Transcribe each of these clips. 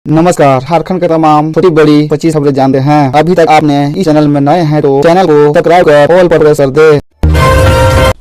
नमस्कार। झारखंड के तमाम छोटी बड़ी 25 खबरें जानते हैं। अभी तक आपने इस चैनल में नए हैं तो चैनल को सब्सक्राइब कर ऑल पर प्रेस कर दे।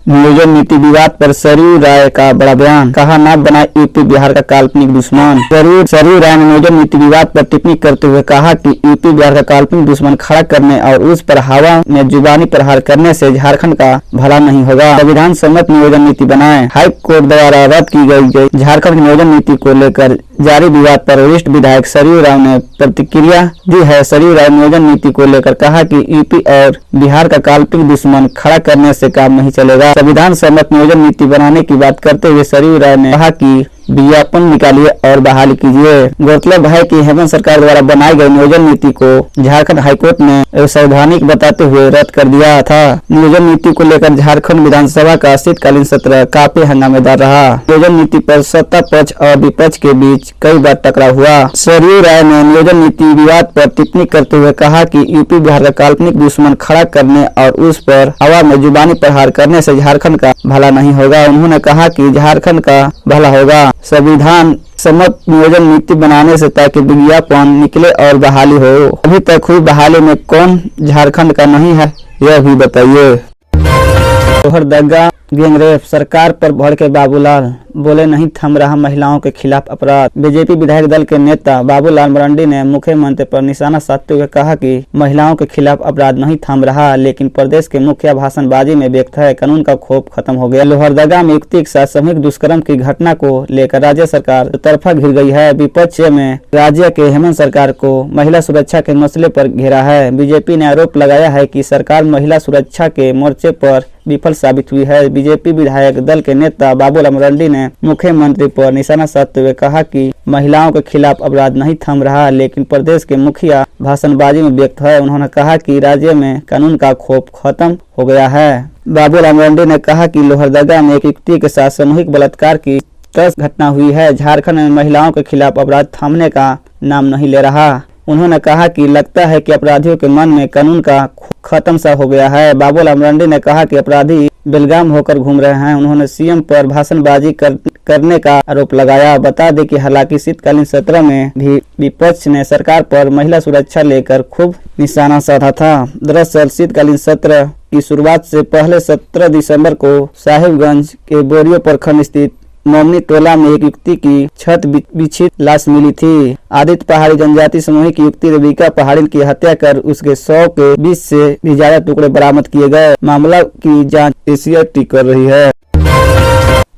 नियोजन नीति विवाद पर सरयू राय का बड़ा बयान, कहा ना बनाए यूपी बिहार का काल्पनिक दुश्मन। सरयू राय ने नियोजन नीति विवाद पर टिप्पणी करते हुए कहा कि यूपी बिहार का काल्पनिक दुश्मन खड़ा करने और उस पर हवा में जुबानी प्रहार करने से झारखंड का भला नहीं होगा। संविधान सम्मत नियोजन नीति बनाए। हाई कोर्ट द्वारा रद्द की गई झारखंड नियोजन नीति को लेकर जारी विवाद पर वरिष्ठ विधायक सरयू राय ने प्रतिक्रिया दी है। सरयू राय नियोजन नीति को लेकर कहा कि यूपी और बिहार का काल्पनिक दुश्मन खड़ा करने से काम नहीं चलेगा। संविधान सम्मत नियोजन नीति बनाने की बात करते हुए सरयू राय ने कहा कि विज्ञापन निकालिए और बहाली कीजिए। गौरतलब है कि हेमंत सरकार द्वारा बनाई गई नियोजन नीति को झारखंड हाईकोर्ट ने असंवैधानिक बताते हुए रद्द कर दिया था। नियोजन नीति को लेकर झारखंड विधानसभा का शीतकालीन सत्र काफी हंगामेदार रहा। नियोजन नीति पर सत्ता पक्ष और विपक्ष के बीच कई बार टकराव हुआ। सरयू राय ने नियोजन नीति विवाद पर टिप्पणी करते हुए कहा कि यूपी बिहार का काल्पनिक दुश्मन खड़ा करने और उस पर हवा में जुबानी प्रहार करने से झारखंड का भला नहीं होगा। उन्होंने कहा कि झारखंड का भला होगा संविधान सम्मत नियोजन नीति बनाने से, ताकि विज्ञापन निकले और बहाली हो। अभी तक हुई बहाली में कौन झारखंड का नहीं है, यह भी बताइए। लोहरदगा गैंगरेप, सरकार पर भड़के बाबूलाल, बोले नहीं थम रहा महिलाओं के खिलाफ अपराध। बीजेपी विधायक दल के नेता बाबूलाल मरांडी ने मुख्यमंत्री पर निशाना साधते हुए कहा कि महिलाओं के खिलाफ अपराध नहीं थम रहा, लेकिन प्रदेश के मुखिया भाषणबाजी में व्यक्त है। कानून का खौफ खत्म हो गया। लोहरदगा में युवती के साथ सामूहिक दुष्कर्म की घटना को लेकर राज्य सरकार तरफा घिर गई है। विपक्ष में राज्य के हेमंत सरकार को महिला सुरक्षा के मसले पर घेरा है। बीजेपी ने आरोप लगाया है कि सरकार महिला सुरक्षा के मोर्चे पर विफल साबित हुई है। बीजेपी विधायक दल के नेता बाबूलाल मरांडी ने मुख्यमंत्री पर निशाना साधते हुए कहा कि महिलाओं के खिलाफ अपराध नहीं थम रहा, लेकिन प्रदेश के मुखिया भाषणबाजी में व्यक्त है। उन्होंने कहा कि राज्य में कानून का खौफ खत्म हो गया है। बाबूलाल मरांडी ने कहा कि लोहरदगा में एक युवती के साथ सामूहिक बलात्कार की 10 घटना हुई है। झारखंड में महिलाओं के खिलाफ अपराध थमने का नाम नहीं ले रहा। उन्होंने कहा कि लगता है कि अपराधियों के मन में कानून का खत्म सा हो गया है। बाबूलाल मरांडी ने कहा कि अपराधी बेलगाम होकर घूम रहे हैं। उन्होंने सीएम पर भाषणबाजी करने का आरोप लगाया। बता दें कि हालांकि शीतकालीन सत्र में भी विपक्ष ने सरकार पर महिला सुरक्षा लेकर खूब निशाना साधा था। दरअसल शीतकालीन सत्र की शुरुआत से पहले 17 दिसंबर को साहिबगंज के बोरियो प्रखंड स्थित मोमनी टोला में एक युवती की छत बिछी लाश मिली थी। आदित्य पहाड़ी जनजाति समूह की युवती रेबिका पहाड़ी की हत्या कर उसके 100 के 20 से भी ज्यादा टुकड़े बरामद किए गए। मामला की जांच एसीआईटी कर रही है।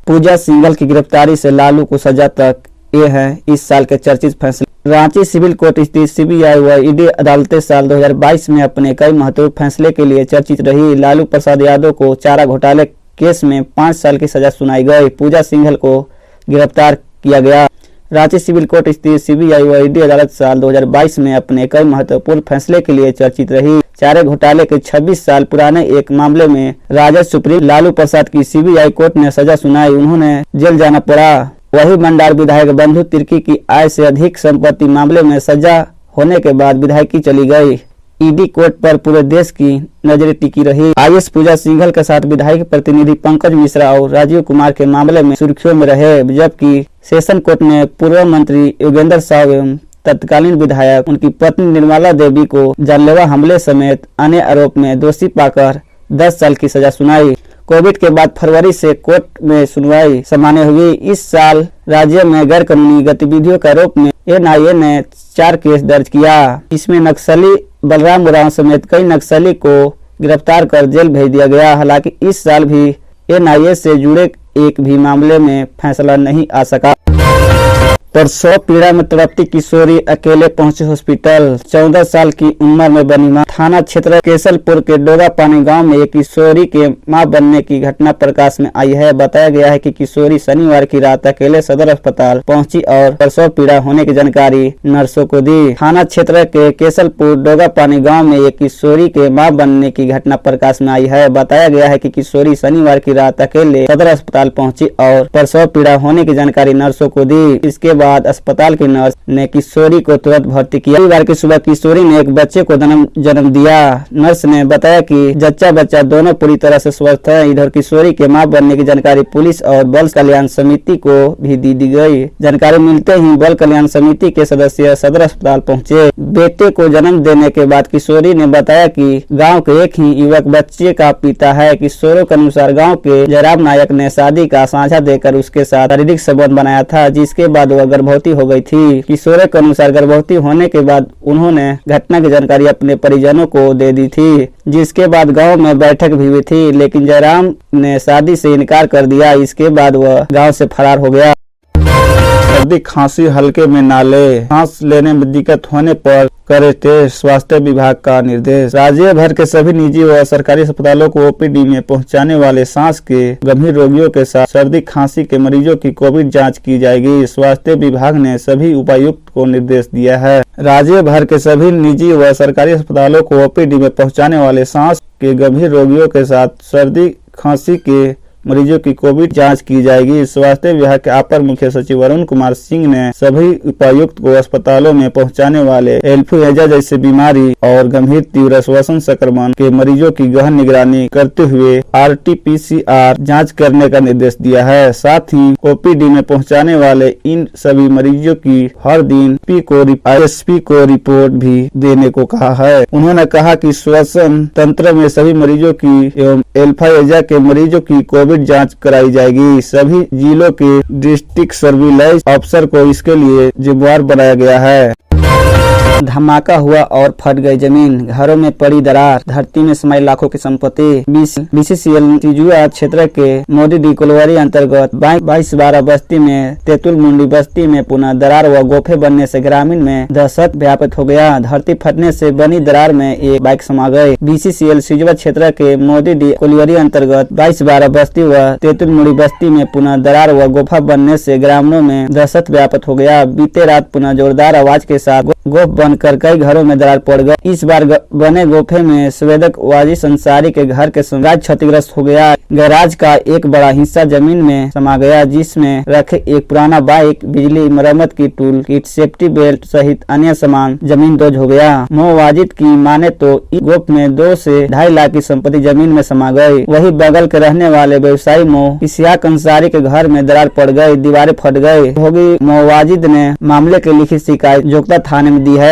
पूजा सिंघल की गिरफ्तारी से लालू को सजा तक, ये है इस साल के चर्चित फैसले। रांची सिविल कोर्ट स्थित सीबीआई व ईडी अदालतें साल 2022 में अपने कई महत्वपूर्ण फैसले के लिए चर्चित रही। लालू प्रसाद यादव को चारा घोटाले केस में 5 साल की सजा सुनाई गई। पूजा सिंघल को गिरफ्तार किया गया। रांची सिविल कोर्ट स्थित सीबीआई व ईडी अदालत साल 2022 में अपने कई महत्वपूर्ण फैसले के लिए चर्चित रही। चारे घोटाले के 26 साल पुराने एक मामले में राजद सुप्रीम लालू प्रसाद की सीबीआई कोर्ट ने सजा सुनाई। उन्होंने जेल जाना पड़ा। वही मंडार विधायक बंधु तिर्की की आय से अधिक संपत्ति मामले में सजा होने के बाद विधायकी चली गई। ईडी कोर्ट पर पूरे देश की नजरें टिकी रही। आईएएस पूजा सिंघल के साथ विधायक प्रतिनिधि पंकज मिश्रा और राजीव कुमार के मामले में सुर्खियों में रहे, जबकि सेशन कोर्ट ने पूर्व मंत्री योगेंद्र साव एवं तत्कालीन विधायक उनकी पत्नी निर्मला देवी को जानलेवा हमले समेत अन्य आरोप में दोषी पाकर 10 साल की सजा सुनाई। कोविड के बाद फरवरी से कोर्ट में सुनवाई सामान्य हुई। इस साल राज्य में गैर कानूनी गतिविधियों के आरोप में एनआईए ने 4 केस दर्ज किया। इसमें नक्सली बलराम उरांव समेत कई नक्सली को गिरफ्तार कर जेल भेज दिया गया। हालांकि इस साल भी एनआईए से जुड़े एक भी मामले में फैसला नहीं आ सका। प्रसव पीड़ा में तड़पती किशोरी अकेले पहुंची हॉस्पिटल। 14 साल की उम्र में बनी मां। थाना क्षेत्र केसलपुर के डोगा पानी गांव में एक किशोरी के मां बनने की घटना प्रकाश में आई है। बताया गया है कि किशोरी शनिवार की रात अकेले सदर अस्पताल पहुंची और प्रसव पीड़ा होने की जानकारी नर्सों को दी। थाना क्षेत्र के केसलपुर डोगा पानी गाँव में एक किशोरी के मां बनने की घटना प्रकाश में आई है। बताया गया है कि किशोरी शनिवार की रात अकेले सदर अस्पताल पहुंची और प्रसव पीड़ा होने की जानकारी नर्सों को दी। इसके बाद अस्पताल की नर्स ने किशोरी को तुरंत भर्ती किया। रविवार की सुबह किशोरी ने एक बच्चे को जन्म दिया। नर्स ने बताया कि जच्चा बच्चा दोनों पूरी तरह से स्वस्थ है। इधर किशोरी के मां बनने की जानकारी पुलिस और बाल कल्याण समिति को भी दी गई। जानकारी मिलते ही बाल कल्याण समिति के सदस्य सदर अस्पताल पहुंचे। बेटे को जन्म देने के बाद किशोरी ने बताया कि गांव के एक ही युवक बच्चे का पिता है। किशोरों के अनुसार गांव के जयराम नायक ने शादी का साझा देकर उसके साथ शारीरिक संबंध बनाया था, जिसके बाद वह गर्भवती हो गई थी। किशोरों के अनुसार गर्भवती होने के बाद उन्होंने घटना की जानकारी अपने परिजनों को दे दी थी, जिसके बाद गांव में बैठक भी हुई थी, लेकिन जयराम ने शादी से इनकार कर दिया। इसके बाद वह गांव से फरार हो गया। सर्दी खांसी हल्के में ना ले, सांस लेने में दिक्कत होने पर करे टेस्ट, स्वास्थ्य विभाग का निर्देश। राज्य भर के सभी निजी व सरकारी अस्पतालों को ओपीडी में पहुंचाने वाले सांस के गंभीर रोगियों के साथ सर्दी खांसी के मरीजों की कोविड जांच की जाएगी। स्वास्थ्य विभाग ने सभी उपायुक्त को निर्देश दिया है। राज्य भर के सभी निजी व सरकारी अस्पतालों को ओपीडी में पहुंचाने वाले सांस के गंभीर रोगियों के साथ सर्दी खांसी के मरीजों की कोविड जांच की जाएगी। स्वास्थ्य विभाग के अपर मुख्य सचिव अरुण कुमार सिंह ने सभी उपायुक्त को अस्पतालों में पहुंचाने वाले इन्फ्लुएंजा जैसे बीमारी और गंभीर तीव्र श्वसन संक्रमण के मरीजों की गहन निगरानी करते हुए RT-PCR जांच करने का निर्देश दिया है। साथ ही ओपीडी में पहुंचाने वाले इन सभी मरीजों की हर दिन ISP को रिपोर्ट भी देने को कहा है। उन्होंने कहा कि श्वसन तंत्र में सभी मरीजों की एवं इन्फ्लुएंजा के मरीजों की कोविड जांच कराई जाएगी। सभी जिलों के डिस्ट्रिक्ट सर्विलांस अफसर को इसके लिए जिम्मेवार बनाया गया है। धमाका हुआ और फट गई जमीन, घरों में पड़ी दरार, धरती में समाई लाखों की संपत्ति। BCCL तिजुआ क्षेत्र के मोदी कोलवारी अंतर्गत 22-12 बस्ती में तेतुल मुंडी बस्ती में पुनः दरार व गोफे बनने से ग्रामीण में दहशत व्याप्त हो गया। धरती फटने से बनी दरार में एक बाइक समा गई। BCCL तिजुआ क्षेत्र के मोदी कोलवारी अंतर्गत 22-12 बस्ती व तेतुल मुंडी बस्ती में पुनः दरार व गोफा बनने से ग्रामीणों में दहशत व्याप्त हो गया। बीते रात पुनः जोरदार आवाज के साथ गोफ बनकर कई घरों में दरार पड़ गई। इस बार बने गोफे में संवेदक वाजिद अंसारी के घर के गैराज क्षतिग्रस्त हो गया। गैराज का एक बड़ा हिस्सा जमीन में समा गया, जिसमें रखे एक पुराना बाइक, बिजली मरम्मत की टूल किट, सेफ्टी बेल्ट सहित अन्य सामान जमीन दोज हो गया। वाजिद की माने तो इस गोफ में 2 से 2.5 लाख की संपत्ति जमीन में समा गई। वही बगल के रहने वाले व्यवसायी इसियाक अंसारी के घर में दरार पड़ गई, दीवारें फट गई। भोगी वाजिद ने मामले की लिखित शिकायत जोगता थाने में दी है।